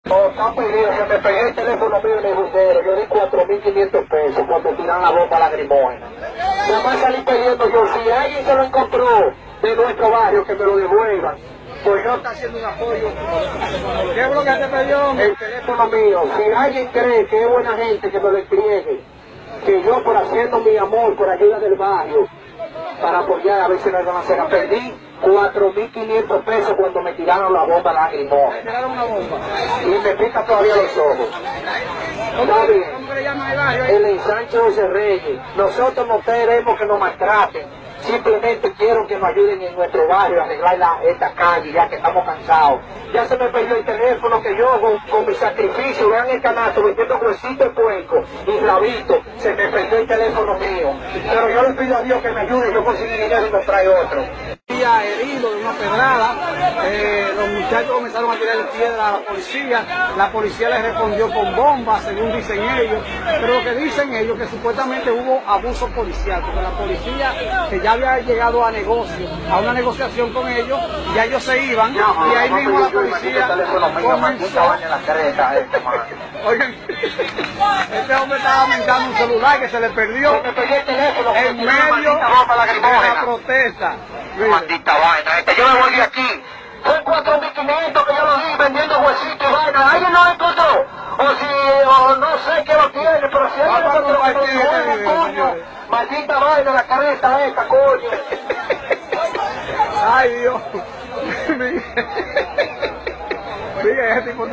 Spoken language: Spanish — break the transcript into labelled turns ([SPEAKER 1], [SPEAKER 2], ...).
[SPEAKER 1] No, está perdido, se me pegué el teléfono mío en el bucero, yo di 4.500 pesos cuando tiran la bomba lacrimógena. Nada más salí pidiendo yo, si alguien se lo encontró de nuestro barrio, que me lo devuelvan. Pues yo está haciendo un apoyo.
[SPEAKER 2] ¿Qué es lo que te pidió?
[SPEAKER 1] El teléfono mío, si alguien cree que es buena gente, que me lo entregue, que yo por haciendo mi amor, por ayuda del barrio, para apoyar, a ver si no van a hacer. Perdí 4.500 pesos cuando me tiraron la bomba lacrimógena.
[SPEAKER 2] Tiraron una bomba.
[SPEAKER 1] Y me pica todavía los ojos. Está bien.
[SPEAKER 2] ¿Cómo le llaman el barrio?
[SPEAKER 1] El ensanche José Reyes. Nosotros no queremos que nos maltraten. Simplemente quiero que nos ayuden en nuestro barrio a arreglar esta calle, ya que estamos cansados. Ya se me perdió el teléfono que yo con mi sacrificio, vean el canasto, vendiendo huesito de puerco y rabito, se me perdió el teléfono mío. Pero yo le pido a Dios que me ayude, yo conseguí dinero y me trae otro.
[SPEAKER 2] Herido de una pedrada, los muchachos comenzaron a tirar piedra a la policía les respondió con bombas, según dicen ellos, pero lo que dicen ellos que supuestamente hubo abuso policial, porque la policía que ya había llegado a negocio, a una negociación con ellos, ya ellos se iban, y ahí mismo la policía comenzó. Oigan, este hombre estaba mentando un celular que se le perdió en medio de la protesta.
[SPEAKER 1] Maldita vaina, yo me voy de aquí. Son 4.500 que yo lo di vendiendo huesitos y vaina. ¿Alguien no lo encontró? O no sé qué lo tiene, pero si alguien lo encontró, coño. Maldita vaina, la careta esta, coño.
[SPEAKER 2] Ay, Dios. Mira, ese tipo de